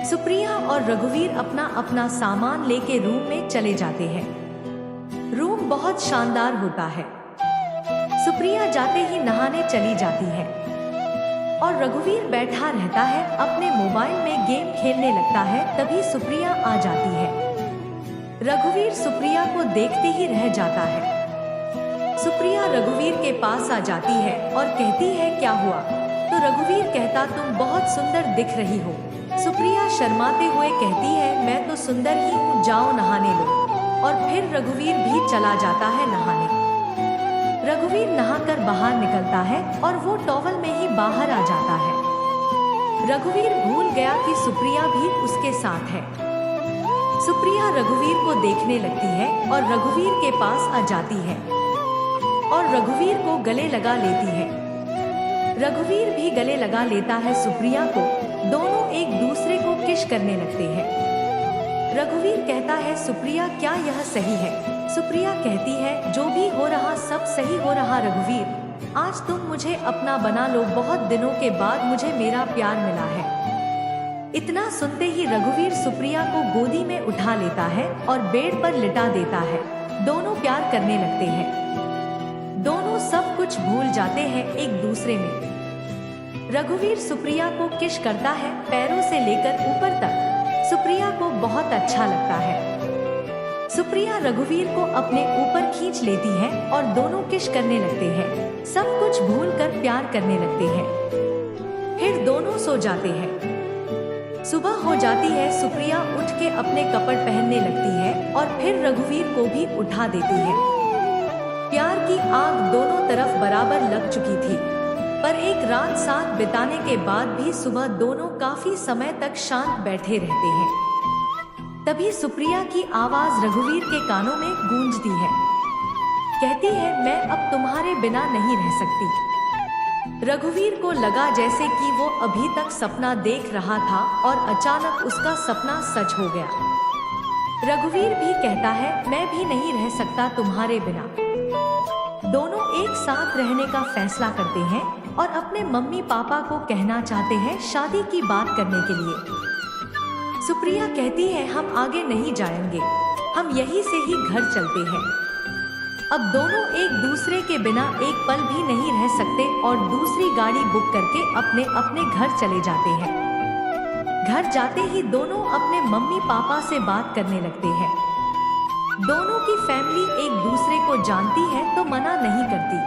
सुप्रिया और रघुवीर अपना अपना सामान लेके रूम में चले जाते हैं। रूम बहुत शानदार होता है। सुप्रिया जाते ही नहाने चली जाती है और रघुवीर बैठा रहता है, अपने मोबाइल में गेम खेलने लगता है। तभी सुप्रिया आ जाती है। रघुवीर सुप्रिया को देखते ही रह जाता है। सुप्रिया रघुवीर के पास आ जाती है और कहती है, क्या हुआ? तो रघुवीर कहता, तुम बहुत सुंदर दिख रही हो। सुप्रिया शर्माते हुए कहती है, मैं तो सुंदर ही हूँ, जाओ नहाने लो। और फिर रघुवीर भी चला जाता है नहाने। रघुवीर नहाकर बाहर निकलता है और वो टॉवल में ही बाहर आ जाता है। रघुवीर भूल गया कि सुप्रिया भी उसके साथ है। सुप्रिया रघुवीर को देखने लगती है और रघुवीर के पास आ जाती है और रघुवीर को गले लगा लेती है। रघुवीर भी गले लगा लेता है सुप्रिया को। दोनों एक दूसरे को किस करने लगते हैं। रघुवीर कहता है, सुप्रिया क्या यह सही है? सुप्रिया कहती है, जो भी हो रहा सब सही हो रहा रघुवीर, आज तुम मुझे अपना बना लो, बहुत दिनों के बाद मुझे मेरा प्यार मिला है। इतना सुनते ही रघुवीर सुप्रिया को गोदी में उठा लेता है और बेड पर लिटा देता है। दोनों प्यार करने लगते हैं। दोनों सब कुछ भूल जाते हैं एक दूसरे में। रघुवीर सुप्रिया को किस करता है, पैरों से लेकर ऊपर तक। सुप्रिया को बहुत अच्छा लगता है। सुप्रिया रघुवीर को अपने ऊपर खींच लेती है और दोनों किस करने लगते हैं। सब कुछ भूलकर प्यार करने लगते हैं। फिर दोनों सो जाते हैं। सुबह हो जाती है। सुप्रिया उठ के अपने कपड़े पहनने लगती है और फिर रघुवीर को भी उठा देती है। प्यार की आग दोनों तरफ बराबर लग चुकी थी, पर एक रात साथ बिताने के बाद भी सुबह दोनों काफी समय तक शांत बैठे रहते हैं। तभी सुप्रिया की आवाज रघुवीर के कानों में गूंजती है। कहती है, मैं अब तुम्हारे बिना नहीं रह सकती। रघुवीर को लगा जैसे कि वो अभी तक सपना देख रहा था और अचानक उसका सपना सच हो गया। रघुवीर भी कहता है, मैं भी नहीं रह सकता तुम्हारे बिना। दोनों एक साथ रहने का फैसला करते हैं और अपने मम्मी पापा को कहना चाहते हैं शादी की बात करने के लिए। सुप्रिया कहती है, हम आगे नहीं जाएंगे, हम यहीं से ही घर चलते हैं। अब दोनों एक दूसरे के बिना एक पल भी नहीं रह सकते और दूसरी गाड़ी बुक करके अपने अपने घर चले जाते हैं। घर जाते ही दोनों अपने मम्मी पापा से बात करने लगते हैं। दोनों की फैमिली एक दूसरे को जानती है तो मना नहीं करती।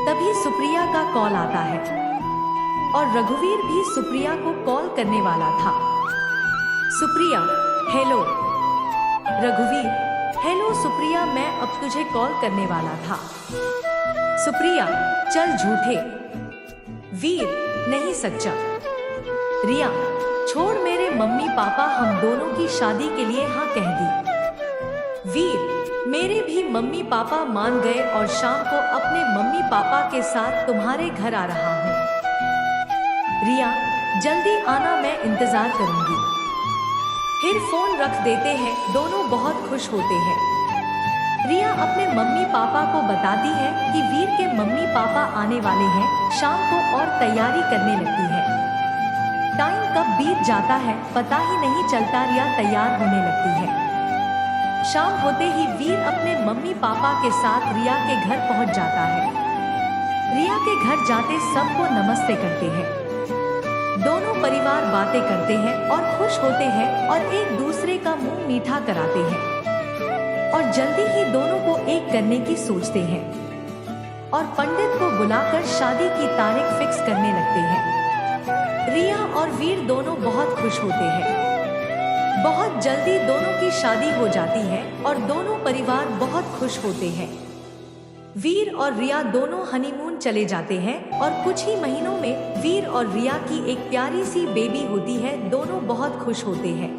तभी सुप्रिया का कॉल आता है और रघुवीर भी सुप्रिया को कॉल करने वाला था। सुप्रिया, हेलो। रघुवीर, हेलो सुप्रिया, मैं अब तुझे कॉल करने वाला था। सुप्रिया, चल झूठे। वीर, नहीं सच्चा। रिया, छोड़ मेरे मम्मी पापा हम दोनों की शादी के लिए हाँ कह दी। वीर, मेरे भी मम्मी पापा मान गए और शाम को अपने मम्मी पापा के साथ तुम्हारे घर आ रहा हूँ। रिया, जल्दी आना, मैं इंतजार करूंगी। फिर फोन रख देते हैं। दोनों बहुत खुश होते हैं। रिया अपने मम्मी पापा को बताती है कि वीर के मम्मी पापा आने वाले हैं शाम को और तैयारी करने लगती है। टाइम कब बीत जाता है पता ही नहीं चलता। रिया तैयार होने लगती है। शाम होते ही वीर अपने मम्मी पापा के साथ रिया के घर पहुंच जाता है। रिया के घर जाते सबको नमस्ते करते हैं। दोनों परिवार बातें करते हैं और खुश होते हैं और एक दूसरे का मुंह मीठा कराते हैं और जल्दी ही दोनों को एक करने की सोचते हैं और पंडित को बुलाकर शादी की तारीख फिक्स करने लगते हैं। रिया और वीर दोनों बहुत खुश होते हैं। बहुत जल्दी दोनों की शादी हो जाती है और दोनों परिवार बहुत खुश होते हैं। वीर और रिया दोनों हनीमून चले जाते हैं और कुछ ही महीनों में वीर और रिया की एक प्यारी सी बेबी होती है। दोनों बहुत खुश होते हैं।